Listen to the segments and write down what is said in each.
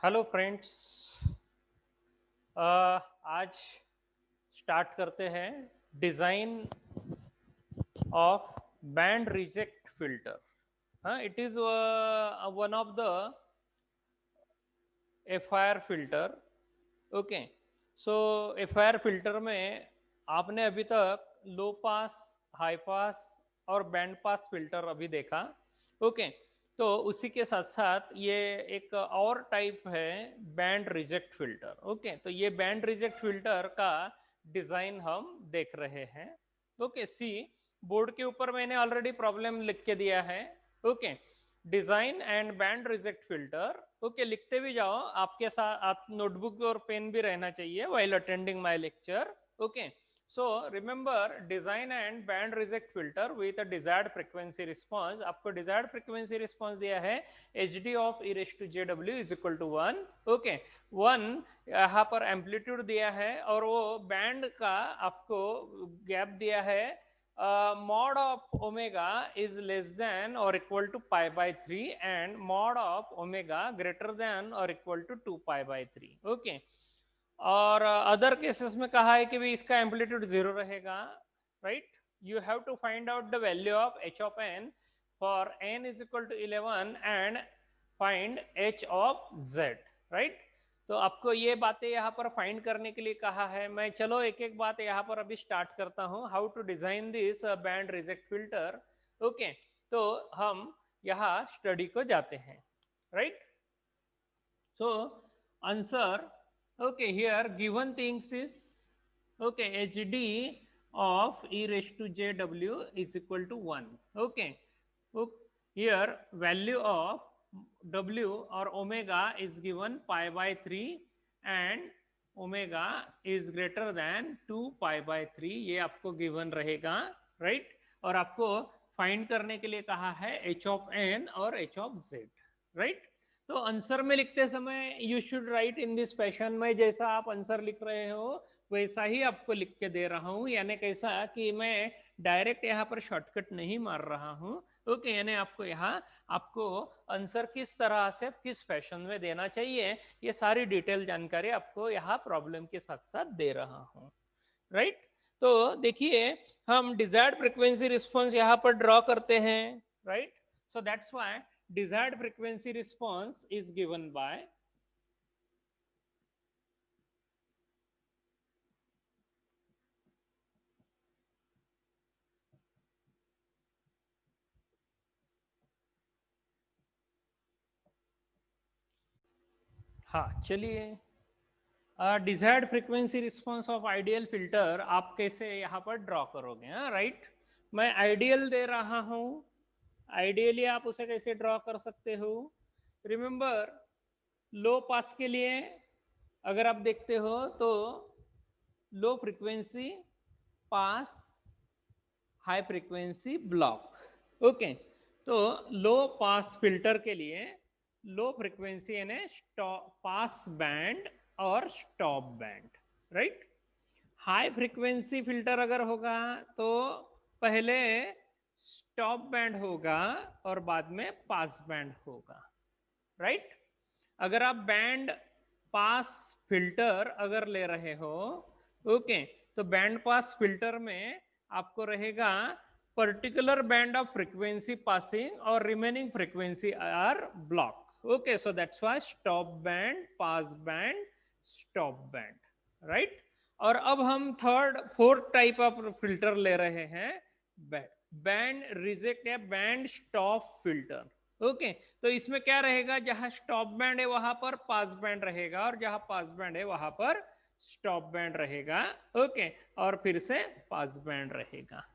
Hello friends. आज start करते हैं design of band reject filter. हाँ, it is one of the FIR filter. Okay, so FIR filter में आपने अभी तक लो पास, हाई पास और बैंड पास फिल्टर अभी देखा। ओके, तो उसी के साथ साथ ये एक और टाइप है बैंड रिजेक्ट फिल्टर। ओके, तो ये बैंड रिजेक्ट फिल्टर का डिजाइन हम देख रहे हैं। ओके, सी बोर्ड के ऊपर मैंने ऑलरेडी प्रॉब्लम लिख के दिया है। Okay, design and band reject filter. Okay, लिखते भी जाओ, आपके साथ आप नोटबुक और पेन भी रहना चाहिए while attending my lecture. Okay, so remember design and band reject filter with a desired frequency response. आपको desired frequency response दिया है hd of e raised to jw is equal to 1. Okay, 1 यहाँ पर amplitude दिया है और वो band का आपको गैप दिया है mod of omega is less than or equal to pi by 3 and mod of omega greater than or equal to 2 pi by 3. Okay, और अदर केसेस में कहा है कि भी इसका एम्पलीट्यूड जीरो रहेगा। Right, you have to find out the value of h of n for n is equal to 11 and find h of z. Right, तो आपको ये बातें यहाँ पर फाइंड करने के लिए कहा है। मैं चलो एक एक बात यहाँ पर अभी स्टार्ट करता हूँ, how to design this band reject filter. Okay, तो हम यहाँ स्टडी को जाते हैं। Right, so answer, okay, here given things is, okay, hd of e raised to jw is equal to 1. Okay, here value of w or omega is given pi by 3 and omega is greater than 2 pi by 3, ये आपको given रहेगा। Right, और आपको find करने के लिए कहा है h of n और h of z। राइट, तो आंसर में लिखते समय you should write in this fashion में, जैसा आप आंसर लिख रहे हो वैसा ही आपको लिख के दे रहा हूँ, यानी कैसा कि मैं डायरेक्ट यहाँ पर शॉर्टकट नहीं मार रहा हूँ। ओके, यानी आपको यहाँ आपको आंसर किस तरह से किस फैशन में देना चाहिए ये सारी डिटेल जानकारी आपको यहाँ प्रॉब्लम के साथ साथ दे रहा हूँ। राइट, तो देखिए हम डिजायर्ड फ्रीक्वेंसी रिस्पॉन्स यहाँ पर ड्रॉ करते हैं। Right, so that's why desired frequency response is given by हाँ चलिए desired frequency response of ideal filter आप कैसे यहाँ पर ड्रॉ करोगे। हाँ राइट, मैं आइडियल दे रहा हूँ, आइडियली आप उसे कैसे ड्रॉ कर सकते हो। रिमेंबर लो पास के लिए अगर आप देखते हो तो लो फ्रीक्वेंसी पास, हाई फ्रीक्वेंसी ब्लॉक। ओके, तो लो पास फिल्टर के लिए लो फ्रीक्वेंसी यानी पास बैंड और stop band. Right, high frequency filter अगर होगा तो पहले स्टॉप बैंड होगा और बाद में पास बैंड होगा। राइट, अगर आप बैंड पास फिल्टर अगर ले रहे हो, ओके, तो बैंड पास फिल्टर में आपको रहेगा particular band of frequency passing और remaining frequency are block. Okay, so that's why stop band, pass band, stop band. Right, और अब हम third fourth type of filter ले रहे हैं, बैंड रिजेक्ट या बैंड स्टॉप फिल्टर। ओके, तो इसमें क्या रहेगा, जहां स्टॉप बैंड है वहां पर पास बैंड रहेगा और जहां पास बैंड है वहां पर स्टॉप बैंड रहेगा। ओके, और फिर से पास बैंड रहेगा।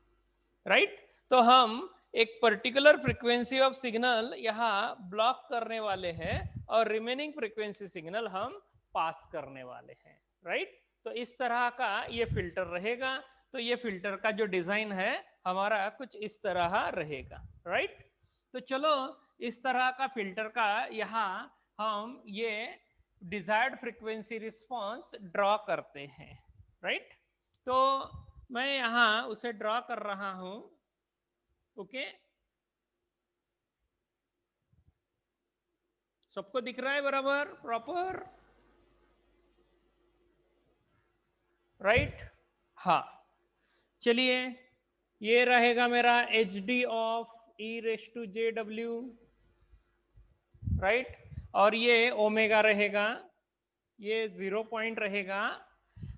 राइट, तो हम एक पर्टिकुलर फ्रीक्वेंसी ऑफ सिग्नल यहाँ ब्लॉक करने वाले हैं और रिमेनिंग फ्रीक्वेंसी सिग्नल हम पास करने वाले हैं। राइट, तो इस तरह का ये फिल्टर रहेगा। तो ये फिल्टर का जो डिजाइन है हमारा कुछ इस तरह रहेगा। राइट, तो चलो इस तरह का फिल्टर का यहाँ हम ये डिजायर्ड फ्रीक्वेंसी रिस्पॉन्स ड्रॉ करते हैं। राइट, तो मैं यहाँ उसे ड्रॉ कर रहा हूं। ओके, सबको दिख रहा है बराबर प्रॉपर, राइट? हाँ, चलिए, ये रहेगा मेरा H D of E raise to J W, right? और ये ओमेगा रहेगा, ये 0 पॉइंट रहेगा।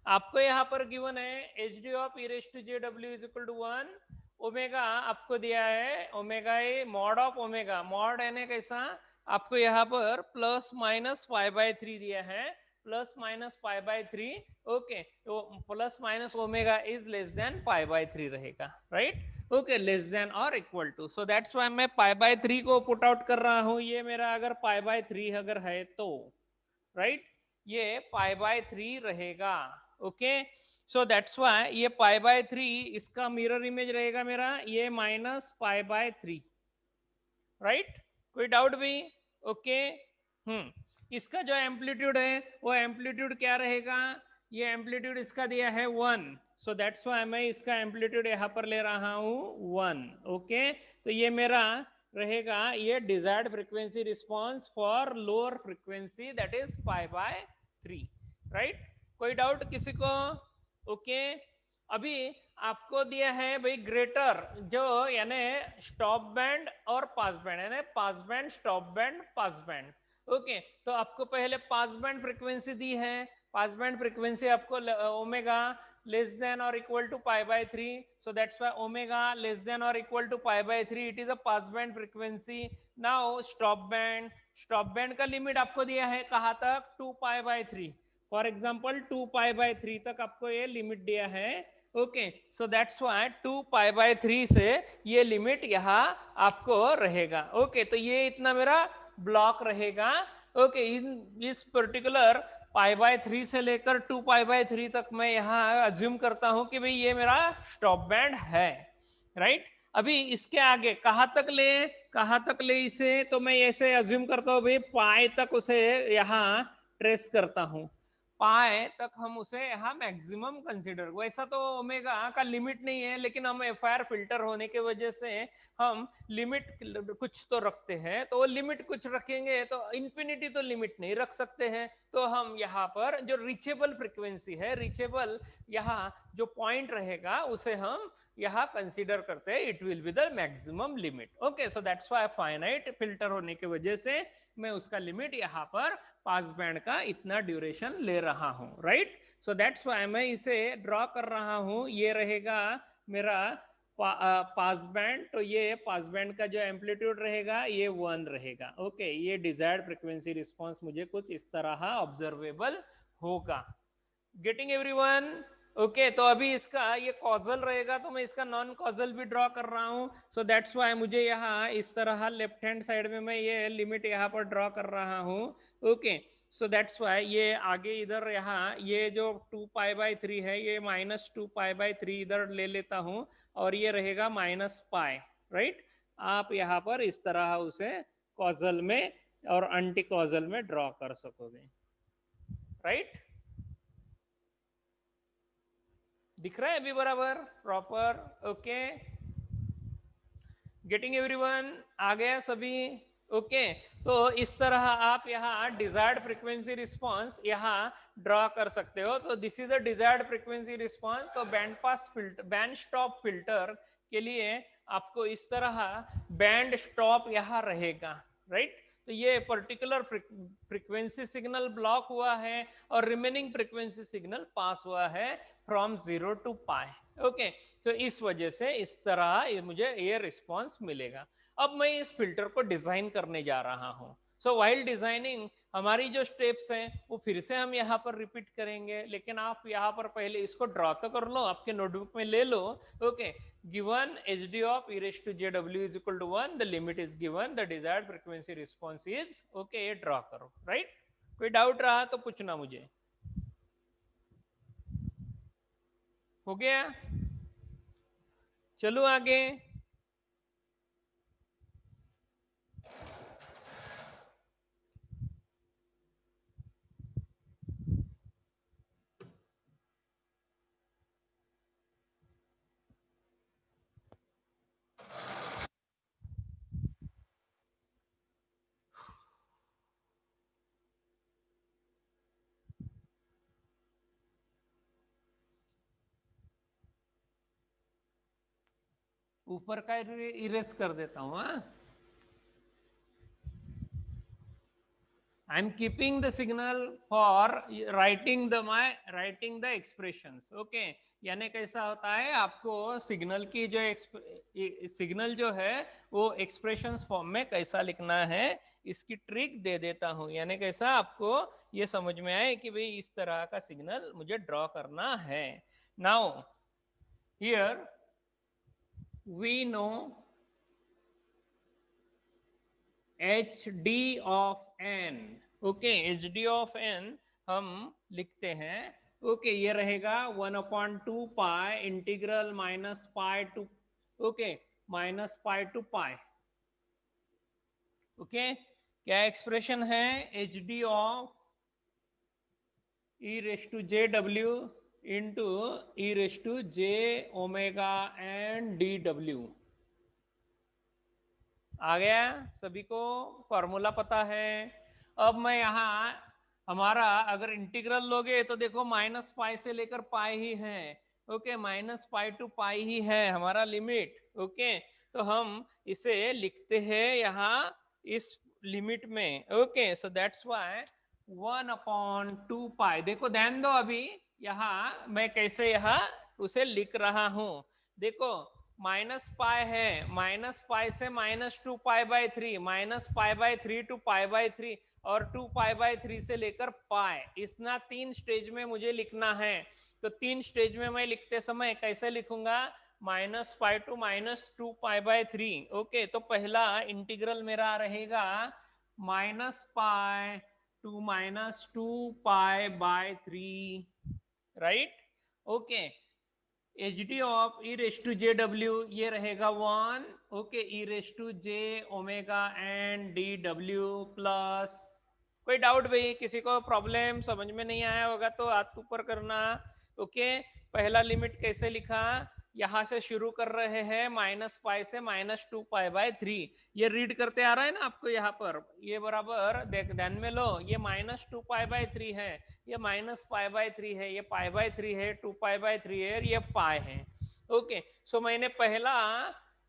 आपको यहाँ पर गिवन है H D of E raise to J W is equal to 1, omega आपको दिया है omega A mod of omega, mod N A कैसा, आपको यहाँ पर प्लस माइनस पाई बाय 3 दिया है, plus minus pi by 3, okay, तो plus minus omega is less than pi by 3 रहेगा, राइट? ओके, लेस देन और equal to, so that's why मैं पाई बाय 3 को पुट आउट कर रहा हूँ, ये मेरा अगर पाई बाय 3 अगर है तो, राइट? ये पाई बाय 3 रहेगा, ओके। सो दैट्स व्हाई ये पाई बाय 3 इसका मिरर इमेज रहेगा मेरा ये माइनस पाई बाय 3, राइट? कोई डाउट भी? ओके। इसका जो एम्पलीट्यूड है वो एम्पलीट्यूड क्या रहेगा, ये एम्पलीट्यूड इसका दिया है 1, सो दैट्स व्हाई मैं इसका एम्पलीट्यूड यहाँ पर ले रहा हूँ 1, ओके। तो ये मेरा रहेगा ये desired frequency response for lower frequency that is pi by 3, right? कोई डाउट किसी को? ओके। अभी आपको दिया है भाई ग्रेटर, जो यानी स्टॉप बैंड और पास बैंड, यानी pass band stop band pass band, okay. तो आपको पहले पास बैंड फ्रीक्वेंसी दी है, पास बैंड फ्रीक्वेंसी आपको ओमेगा लेस देन और equal to pi by 3, so that's why omega less than और equal to pi by 3, it is a pass band frequency. Now stop band का limit आपको दिया है कहाँ तक, 2 pi by 3, for example 2 pi by 3 तक आपको ये लिमिट दिया है, okay. So that's why 2 pi by 3 से ये लिमिट यहाँ आपको रहेगा, ओके। तो ये इतना मेरा ब्लॉक रहेगा, ओके। इस पर्टिकुलर पाई बाय 3 से लेकर 2 पाई बाय 3 तक मैं यहाँ अज्यूम करता हूँ कि भाई ये मेरा स्टॉप बैंड है, राइट? अभी इसके आगे कहाँ तक ले इसे, तो मैं ऐसे अज्यूम करता हूँ भाई पाई तक उसे यहाँ ट्रेस करता हूँ, पाए तक हम उसे यहाँ मैक्सिमम कंसीडर, वैसा तो ओमेगा का लिमिट नहीं है, लेकिन हम एफआईआर फिल्टर होने के वजह से हम लिमिट कुछ तो रखते हैं, तो वो लिमिट कुछ रखेंगे तो इंफिनिटी तो लिमिट नहीं रख सकते हैं, तो हम यहाँ पर जो रीचेबल फ्रीक्वेंसी है, रीचेबल यहाँ जो पॉइंट रहेगा उसे हम यहाँ कंसीडर करते हैं, it will be the maximum limit, okay. So that's why finite filter होने की वजह से मैं उसका लिमिट यहाँ पर पास बैंड का इतना ड्यूरेशन ले रहा हूं, राइट? सो दैट्स व्हाई मैं इसे ड्रॉ कर रहा हूं, ये रहेगा मेरा पास बैंड, तो ये पास बैंड का जो एम्पलीट्यूड रहेगा ये 1 रहेगा, ओके। ये डिजायर्ड फ्रीक्वेंसी रिस्पांस मुझे कुछ इस तरह ऑब्जर्वेबल होगा। Getting everyone? ओके। तो अभी इसका ये कॉजल रहेगा, तो मैं इसका नॉन कॉजल भी ड्रॉ कर रहा हूं, सो दैट्स व्हाई मुझे यहाँ इस तरह लेफ्ट हैंड साइड में मैं ये लिमिट यहाँ पर ड्रॉ कर रहा हूँ, ओके। सो दैट्स व्हाई ये आगे इधर यहाँ ये जो 2 पाई बाय 3 है ये माइनस 2 पाई बाय 3 इधर ले लेता हूँ, और ये रहेगा माइनस पाई, राइट? आप यहाँ पर इस तरह उसे कॉजल में और एंटी कॉजल में ड्रॉ कर सकोगे, राइट? दिख रहा है अभी बराबर प्रॉपर? ओके। Getting everyone? आ गया सभी? ओके। तो इस तरह आप यहाँ डिजायर्ड फ्रीक्वेंसी रिस्पांस यहाँ ड्रॉ कर सकते हो, तो this is a desired frequency response. तो band pass filter, band stop filter के लिए आपको इस तरह बैंड स्टॉप यहाँ रहेगा, राइट? तो ये पर्टिकुलर फ्रीक्वेंसी सिग्नल ब्लॉक हुआ है और रिमेनिंग फ्रीक्वेंसी सिग्नल पास हुआ है फ्रॉम 0 टू पाई, ओके। तो इस वजह से इस तरह मुझे ये रिस्पॉन्स मिलेगा। अब मैं इस फिल्टर को डिजाइन करने जा रहा हूं, सो वाइल डिजाइनिंग हमारी जो स्टेप्स हैं वो फिर से हम यहाँ पर रिपीट करेंगे, लेकिन आप यहाँ पर पहले इसको ड्रॉ तो कर लो, आपके नोटबुक में ले लो, okay. Given H D of E raise to J W is equal to 1, the limit is given, the desired frequency response is, okay. ये ड्रॉ करो, राइट? कोई डाउट रहा तो पूछना मुझे। हो गया? चलो आगे। ऊपर का इरेज कर देता हूँ। हाँ, I am keeping the signal for writing the expressions. Okay, यानी कैसा होता है, आपको सिग्नल की जो सिग्नल जो है वो एक्सप्रेशंस फॉर्म में कैसा लिखना है इसकी ट्रिक दे देता हूं। यानी कैसा आपको ये समझ में आए कि भाई इस तरह का सिग्नल मुझे ड्रॉ करना है। Now here we know H D of N. Okay, H D of N हम लिखते हैं। ओके, ये रहेगा 1/2 pi integral minus pi to, okay, minus pi to pi. Okay, क्या एक्सप्रेशन है, H D of E raise to J W into E raise to J omega N D W. आ गया सभी को, फॉर्मूला पता है। अब मैं यहाँ हमारा अगर इंटीग्रल लोगे तो देखो माइनस पाई से लेकर पाई ही है। ओके, माइनस पाई टू पाई ही है हमारा लिमिट। ओके, तो हम इसे लिखते हैं यहाँ इस लिमिट में। ओके, सो दैट्स व्हाई 1/2 पाई। देखो ध्यान दो, अभी यहाँ मैं कैसे यहाँ उसे लिख रहा हूँ। देखो माइनस पाई है, माइनस पाई से -2 पाई/3, -पाई/3 टू पाई/3 और 2 पाई/3 से लेकर पाई, इतना 3 स्टेज में मुझे लिखना है। तो 3 स्टेज में मैं लिखते समय कैसे लिखूंगा, -पाई टू -2 पाई/3। ओके, तो पहला इंटीग्रल मेरा रहेगा -पाई टू -2 पाई/3, right. Okay, H D of E raise to J W ये रहेगा 1। Okay, E raise to J omega N D W plus. कोई डाउट भाई, किसी को प्रॉब्लम समझ में नहीं आया होगा तो हाथ ऊपर करना। ओके, पहला लिमिट कैसे लिखा, यहां से शुरू कर रहे हैं माइनस पाई से -2 पाई/3। ये रीड करते आ रहा है ना आपको यहाँ पर, ये बराबर देख ध्यान में लो, ये -2 पाई/3 है, ये -पाई/3 है, ये पाई/3 है, 2 पाई/3 है, ये पाई है। ओके, सो मैंने पहला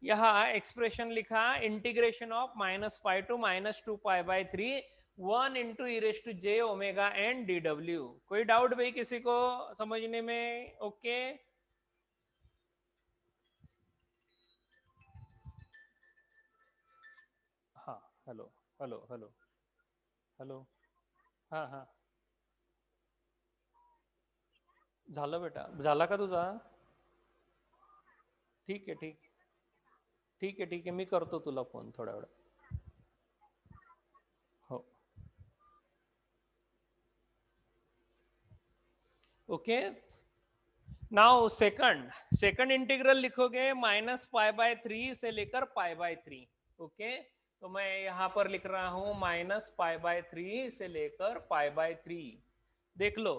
यहाँ एक्सप्रेशन लिखा, इंटीग्रेशन ऑफ -पाई टू -2 पाई/3 1 into E raise to J omega N D W. कोई डाउट भाई किसी को समझने में? ओके, हाँ, हेलो हेलो हेलो हेलो, हाँ हाँ, झालं बेटा, झाला का तुझा? ठीक आहे, ठीक आहे, ठीक आहे, मी करतो तुला फोन थोड्या वेळात। हो, ओके। नाउ सेकंड इंटीग्रल लिखोगे -पाई/3 से लेकर पाई/3। ओके, तो मैं यहां पर लिख रहा हूं -पाई/3 से लेकर पाई/3। देख लो,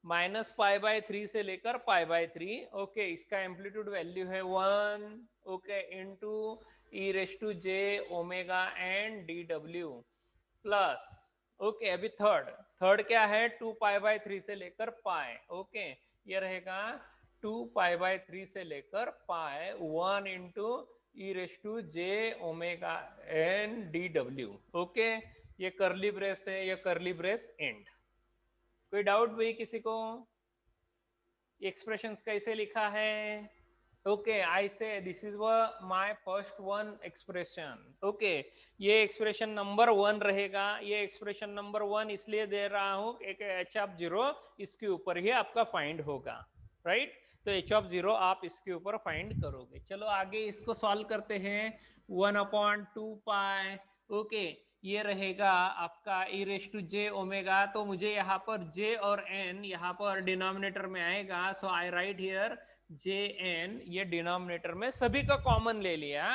-पाई/3 से लेकर पाई/3। ओके, इसका एम्पलीट्यूड वैल्यू है 1। Okay, into E raise to J omega N D W plus. Okay, अभी थर्ड क्या है, 2 पाई/3 से लेकर पाई। ओके, ये रहेगा 2 पाई/3 से लेकर pi 1 into E raise to J omega N D W. Okay, ये करली ब्रेस है, ये करली ब्रेस एंड। कोई डाउट भाई किसी को? एक्सप्रेशंस कैसे लिखा है? ओके, आई से this is my first one expression. Okay, ये एक्सप्रेशन नंबर 1 रहेगा। ये एक्सप्रेशन नंबर 1 इसलिए दे रहा हूं एक एच ऑफ 0 इसके ऊपर ही आपका फाइंड होगा, राइट। तो एच ऑफ 0 आप इसके ऊपर फाइंड करोगे। चलो आगे इसको सॉल्व करते हैं। 1/2 पाई। ओके, ये रहेगा आपका ई रेस टू जे ओमेगा। तो मुझे यहाँ पर जे और एन यहाँ पर डिनोमिनेटर में आएगा, सो आई राइट हियर जे एन, ये डिनोमिनेटर में सभी का कॉमन ले लिया।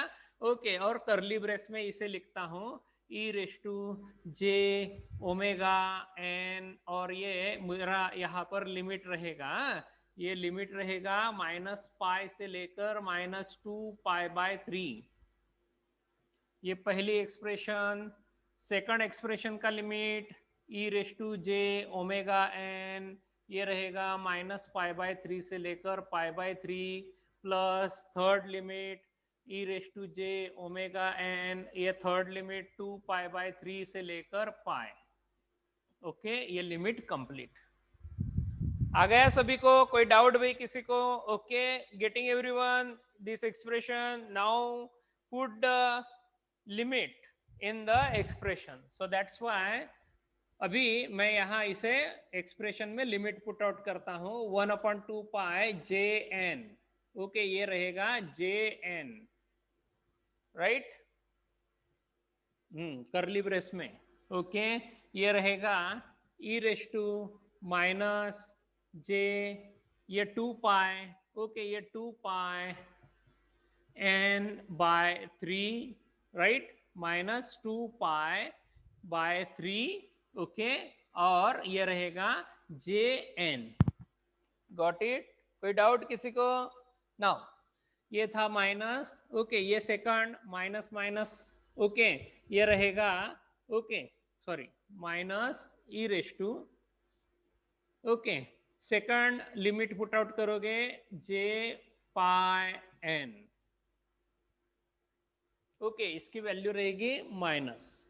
ओके, और करली ब्रेस में इसे लिखता हूँ E raise to J omega N, और ये मेरा यहाँ पर लिमिट रहेगा, ये लिमिट रहेगा -पाई से लेकर -2 पाई/3। ये पहली एक्सप्रेशन। सेकंड एक्सप्रेशन का limit E raise to J omega N, ये रहेगा -पाई/3 से लेकर पाई/3 plus third limit E raise to J omega N, ये थर्ड लिमिट 2π/3 से लेकर पाई। ओके, ये लिमिट कंप्लीट। आ गया सभी को? कोई डाउट भाई किसी को? Okay, getting everyone this expression? Now put the limit in the expression, so that's why अभी मैं यहां इसे एक्सप्रेशन में लिमिट पुट आउट करता हूं। 1/2π/jn। ओके, ये रहेगा jn, राइट, करली ब्रेस में। ओके, ये रहेगा ई रेस टू माइनस जे, ये 2π, ओके, ये 2πn/3, राइट, -2π/3, ओके, और ये रहेगा jn। Got it? कोई डाउट किसी को? नाउ ये था माइनस, ओके, ये सेकंड माइनस माइनस, ओके, ये रहेगा, okay, sorry, minus E raise to, okay, second limit put out करोगे j πn, ओके, इसकी वैल्यू रहेगी माइनस,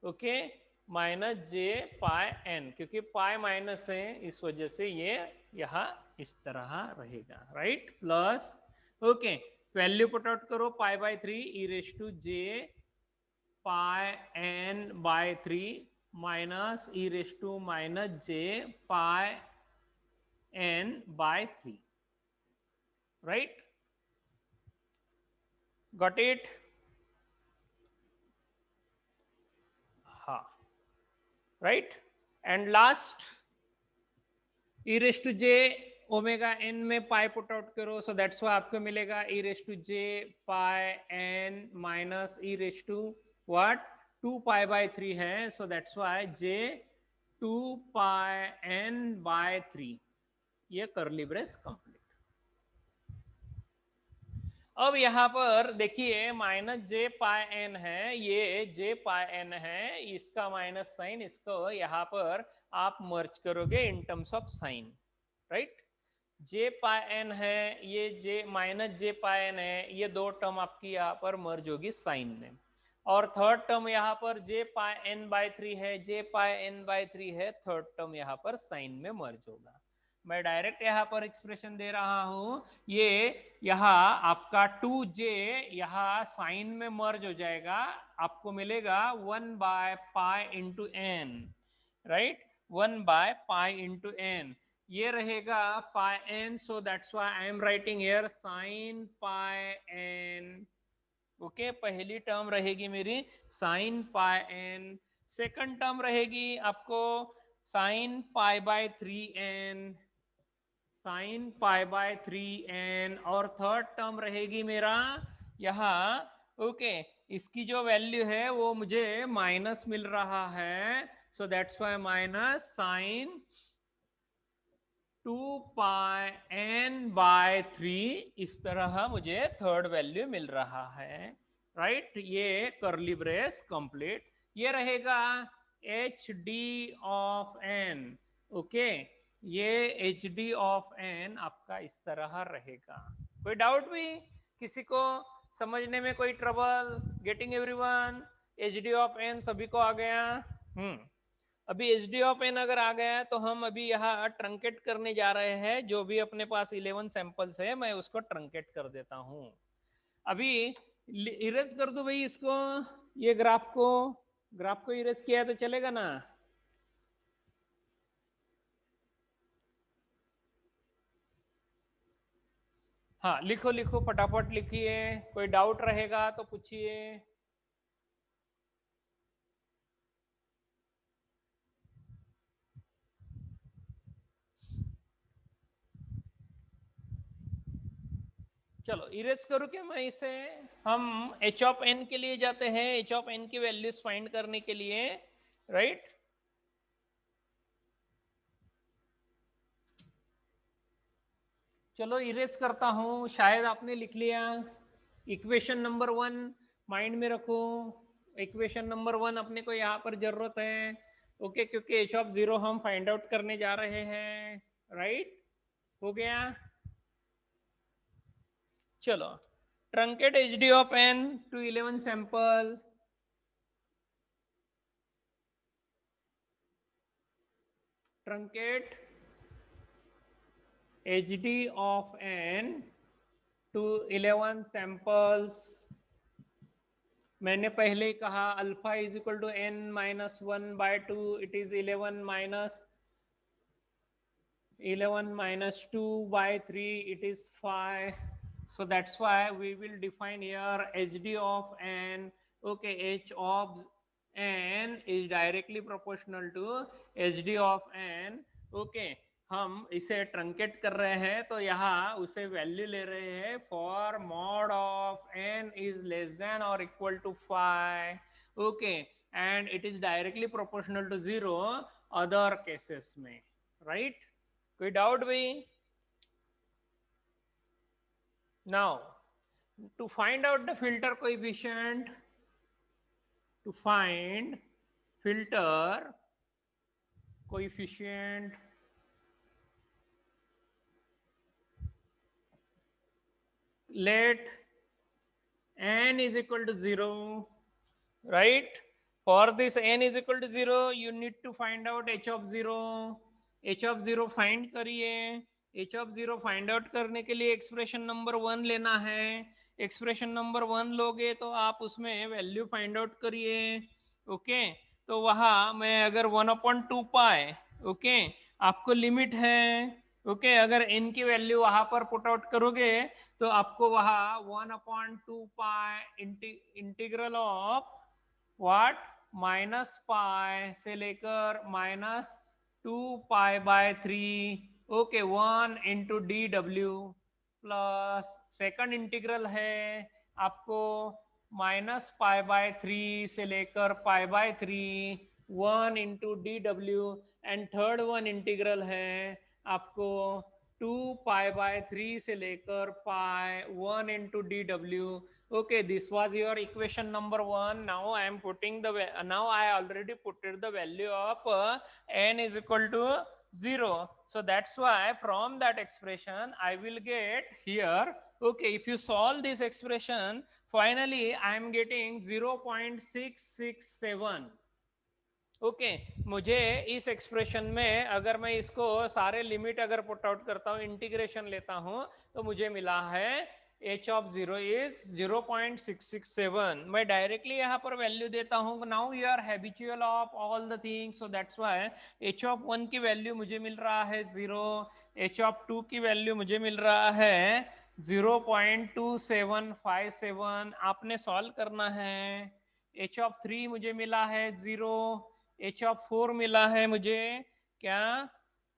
ओके, -j πn, क्योंकि पाई माइनस है इस वजह से ये यहां इस तरह रहेगा, right, plus, okay, value put out करो π/3 E raise to J πn/3 minus E raise to minus J πn/3, right, got it? हाँ, right, and last E raise to J omega N में पाई पुट आउट करो, सो that's why आपको मिलेगा E raise to J πn minus E raise to what 2π/3 है, सो that's why J 2πn/3, ये curly brace complete. अब यहां पर देखिए -j πn है, ये j πn है, इसका माइनस साइन, इसको यहां पर आप मर्ज करोगे in terms of sine, right, j πn है, ये -j πn है, ये दो टर्म आपकी यहाँ पर मर्ज होगी साइन में, और थर्ड टर्म यहाँ पर j πn/3 है, j πn/3 है, थर्ड टर्म यहाँ पर साइन में मर्ज होगा। मैं डायरेक्ट यहाँ पर एक्सप्रेशन दे रहा हूं, ये यहाँ आपका 2j यहाँ साइन में मर्ज हो जाएगा, आपको मिलेगा 1/π/n, राइट, 1/π/n, ये रहेगा πn, so that's why I am writing here sin πn, okay, पहली टर्म रहेगी मेरी sin πn, सेकंड टर्म रहेगी आपको sin π/3n, sin π/3n, और थर्ड टर्म रहेगी मेरा यहाँ, ओके, इसकी जो वैल्यू है वो मुझे माइनस मिल रहा है, सो that's why minus sin 2πn/3, इस तरह मुझे थर्ड वैल्यू मिल रहा है, राइट, ये करली ब्रेस कंप्लीट। ये रहेगा hd ऑफ n, ओके, ये hd ऑफ n आपका इस तरह रहेगा। कोई डाउट भी किसी को? समझने में कोई trouble? Getting everyone? hd of n सभी को आ गया? अभी hd ऑफ n अगर आ गया है तो हम अभी यहाँ ट्रंकेट करने जा रहे हैं, जो भी अपने पास 11 सैंपल्स है मैं उसको ट्रंकेट कर देता हूं। अभी इरेज कर दो भाई इसको, ये ग्राफ को इरेज किया तो चलेगा ना? हाँ, लिखो लिखो, फटाफट लिखिए, कोई डाउट रहेगा तो पूछिए। चलो इरेज करूं क्या मैं इसे? हम h ऑफ n के लिए जाते हैं, h ऑफ n की वैल्यूज फाइंड करने के लिए, राइट, चलो इरेज करता हूं, शायद आपने लिख लिया। इक्वेशन नंबर 1 माइंड में रखो, इक्वेशन नंबर 1 अपने को यहाँ पर जरूरत है, ओके, क्योंकि h ऑफ 0 हम फाइंड आउट करने जा रहे हैं, राइट, हो गया? चलो truncate HD of n to 11 sample. Truncate HD of n to 11 samples. मैंने पहले ही कहा alpha is equal to n minus 1/2, it is 11 minus 2/3, it is 5. So that's why we will define here HD of n. Okay, h of n is directly proportional to HD of n. Okay, हम इसे truncate कर रहे हैं तो यहाँ उसे value ले रहे हैं for mod of n is less than और equal to 5. Okay, and it is directly proportional to 0 other cases में, राइट? कोई डाउट भाई? Now to find out the filter coefficient, to find filter coefficient, let n is equal to 0, right? For this n is equal to 0, you need to find out h of 0. h of 0 find करिए. h of 0 find out करने के लिए expression number 1 लेना है. Expression number 1 लोगे तो आप उसमें वैल्यू फाइंड आउट करिए. ओके, तो वहां मैं अगर 1/2 पाए, ओके, आपको लिमिट है. ओके, अगर n की वैल्यू वहां पर पुट आउट करोगे तो आपको वहां 1/2 pi integral of what minus pi से लेकर -2π/3. Okay, 1 into DW plus second integral है आपको -π/3 से लेकर π/3, 1 into DW, and third one integral है आपको 2π/3 से लेकर pi, 1 into dw. Okay, this was your equation number 1. Now I am putting the, now I already put the value of n is equal to 0. So that's why from that expression I will get here. Okay, if you solve this expression, finally I am getting 0.667. Okay, मुझे इस expression में अगर मैं इसको सारे limit अगर put out करता हूँ, इंटीग्रेशन लेता हूँ, तो मुझे मिला है h of 0 is 0.667. मैं डायरेक्टली यहाँ पर वैल्यू देता हूँ. Now you are habitual of all the things, so that's why h of 1 की वैल्यू मुझे मिल रहा है 0, h of 2 की वैल्यू मुझे मिल रहा है 0.2757. आपने सॉल्व करना है. h of 3 मुझे मिला है 0, h of 4 मिला है मुझे क्या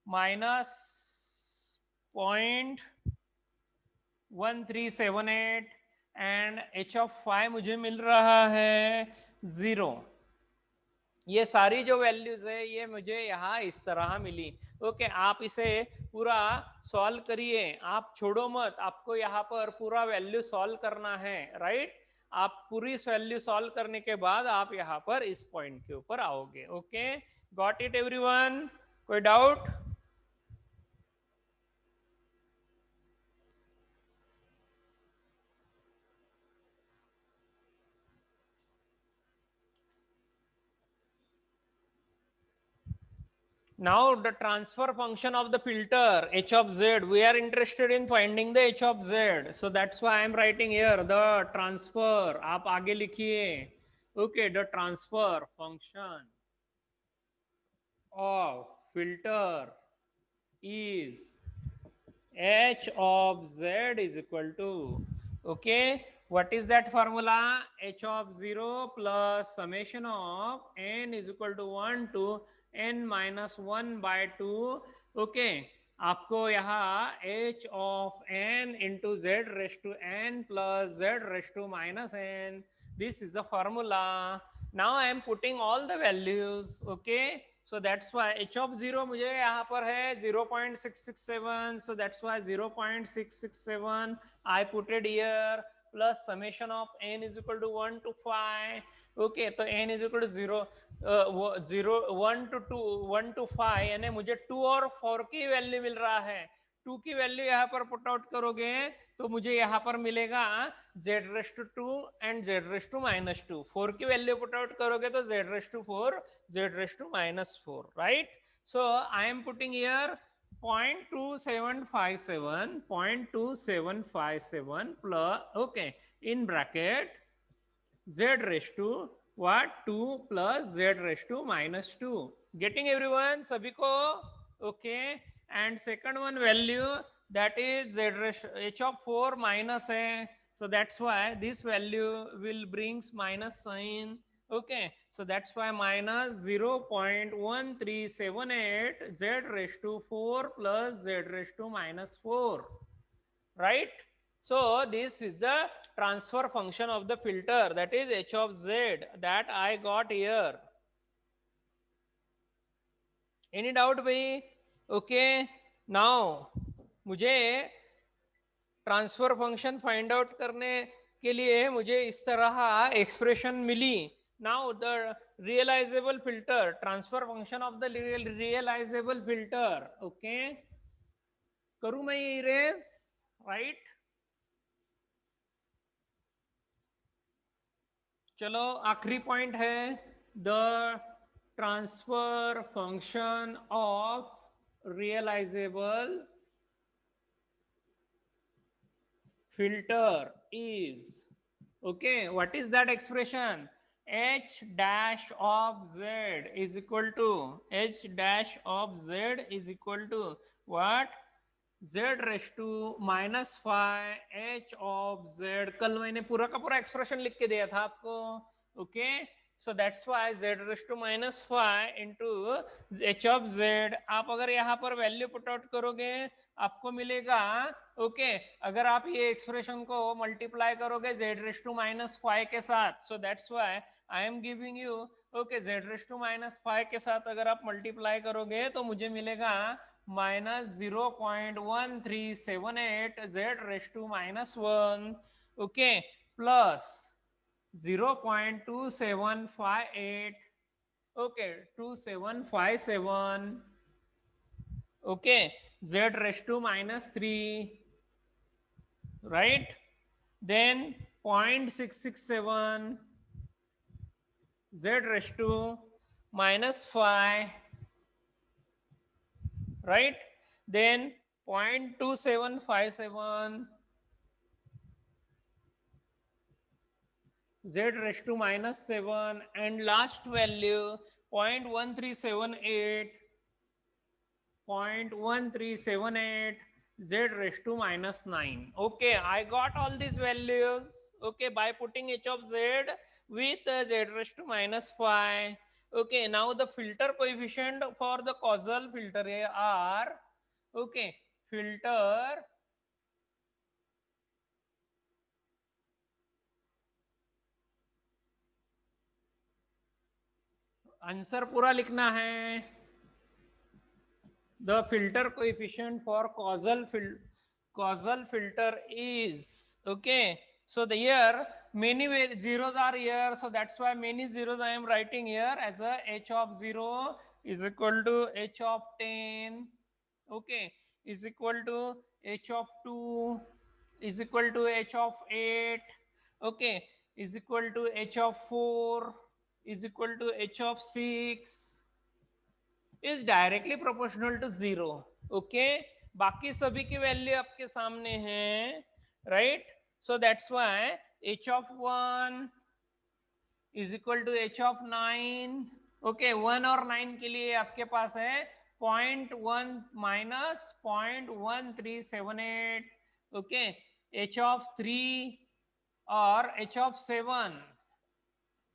-0.1378, एंड h of 5 मुझे मिल रहा है 0. ये सारी जो वैल्यूज है ये मुझे यहाँ इस तरह मिली. ओके, आप इसे पूरा सॉल्व करिए, आप छोड़ो मत, आपको यहाँ पर पूरा वैल्यू सॉल्व करना है, राइट? आप पूरी वैल्यू सॉल्व करने के बाद आप यहाँ पर इस पॉइंट के ऊपर आओगे. Okay, got it everyone? कोई doubt? Now the transfer function of the filter h of z, we are interested in finding the h of z, so that's why I am writing here the transfer. आप आगे लिखिए. Okay, the transfer function of filter is h of z is equal to, okay, what is that formula? h of 0 plus summation of n is equal to 1 to n minus 1/2. okay, आपको यहाँ h of n into z raised to n plus z raised to minus n, this is the formula. Now I am putting all the values. okay, so that's why h of 0 मुझे यहाँ पर है 0.667, so that's why 0.667 I put it here, plus summation of n is equal to 1 to 5. okay, तो n is equal to 0, 1 to 5, यानी मुझे 2 और 4 की value मिल रहा है. 2 की वैल्यू यहाँ पर पुट आउट करोगे तो मुझे यहाँ पर मिलेगा z⁻2 एंड z⁻²। 4 की वैल्यू पुट आउट करोगे तो z⁻4 z⁻−4, right? So I am putting here 0.2757 plus, okay, in bracket z⁻, what, 2 plus z⁻²। getting everyone, सभी को? okay, and second one value, that is h of 4 minus है, so that's why this value will brings minus sign, okay, so that's why minus 0.1378 z⁻4 plus z⁻−4, right? So this is the transfer function of the filter, that is h of z, that I got here. Any doubt भाई? okay, now मुझे transfer function find out करने के लिए मुझे इस तरह expression मिली. Now the realizable filter, transfer function of the realizable filter, okay, करूं मैं ये इरेज, राइट? चलो आखिरी पॉइंट है, the transfer function of realizable filter is, okay, what is that expression? H dash of z is equal to, H dash of z is equal to what? z⁻⁻5 h of z. कल मैंने पूरा का पूरा expression लिख के दिया था आपको, okay, so that's why z⁻5 into h of z. आप अगर यहाँ पर वैल्यू पुट आउट करोगे आपको मिलेगा, ओके, अगर आप ये एक्सप्रेशन को मल्टीप्लाई करोगे z⁻5 के साथ, so that's why I am giving you, okay, z⁻5 के साथ अगर आप मल्टीप्लाई करोगे तो मुझे मिलेगा minus 0.1378 z⁻1, okay, plus 0.2758, okay, 2757, okay, z⁻3, right? Then 0.667 z⁻5, right? Then 0.2757 z⁻7, and last value 0.1378 z⁻9. okay, I got all these values, okay, by putting h of z with z⁻5. okay, now the filter coefficient for the causal filter are, okay, filter answer पूरा लिखना है. The filter coefficient for causal filter is, okay, so the here many zeros are here, so that's why many zeros I am writing here as a h of 0 is equal to h of 10, okay, is equal to h of 2, is equal to h of 8, okay, is equal to h of 4, is equal to h of 6, is directly proportional to 0, okay. बाकी सभी की value आपके सामने है, right? So that's why h of 1 is equal to h of 9, okay, 1 और 9 के लिए आपके पास है 0.1 minus 0.1378, okay, h of 3 और h of 7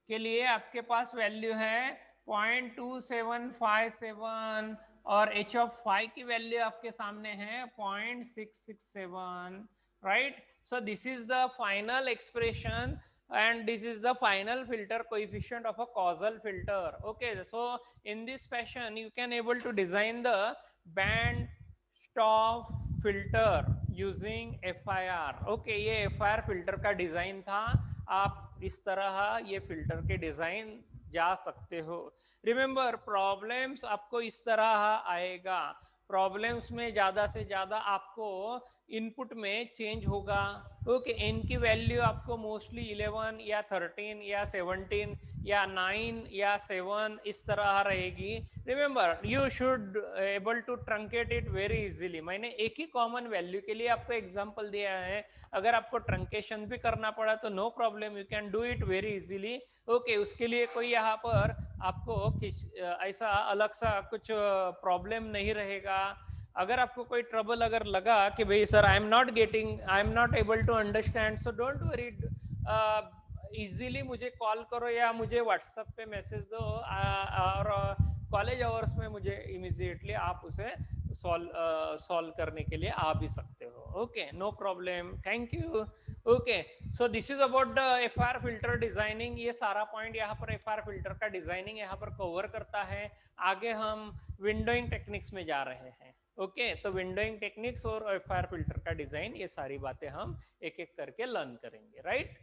के लिए आपके पास वैल्यू है 0.2757 और h of 5 की वैल्यू आपके सामने है 0.667, right? So this is the final expression and this is the final filter coefficient of a causal filter, okay. So in this fashion you can able to design the band stop filter using FIR, okay. ये FIR filter का design था, आप इस तरह ये filter के design जा सकते हो. रिमेंबर प्रॉब्लम्स आपको इस तरह आएगा, प्रॉब्लम्स में ज़्यादा से ज़्यादा आपको इनपुट में चेंज होगा। ओके, एन की वैल्यू आपको मोस्टली 11 या 13 या 17 या 9 या 7 इस तरह रहेगी। Remember you should able to truncate it very easily. मैंने एक ही कॉमन वैल्यू के लिए आपको एग्जांपल दिया है, अगर आपको ट्रंकेशन भी करना पड़ा तो no problem, you can do it very easily. Okay, उसके लिए कोई यहाँ पर आपको ऐसा अलग सा कुछ प्रॉब्लम नहीं रहेगा। अगर आपको कोई ट्रबल अगर लगा कि भाई sir I am not able to understand, so don't worry, easily मुझे कॉल करो या मुझे व्हाट्सएप पे मैसेज दो, और कॉलेज आवर्स में मुझे इमीडिएटली आप उसे सॉल्व करने के लिए आ भी सकते हो। Okay, no problem, thank you. Okay, so this is about the F R filter designing. ये सारा पॉइंट यहाँ पर एफ आर फिल्टर का डिजाइनिंग यहाँ पर कवर करता है। आगे हम विंडोइंग टेक्निक्स में जा रहे हैं। ओके, तो विंडोइंग टेक्निक्स और एफ आर फिल्टर का डिजाइन, ये सारी बातें हम एक एक करके लर्न करेंगे, राइट।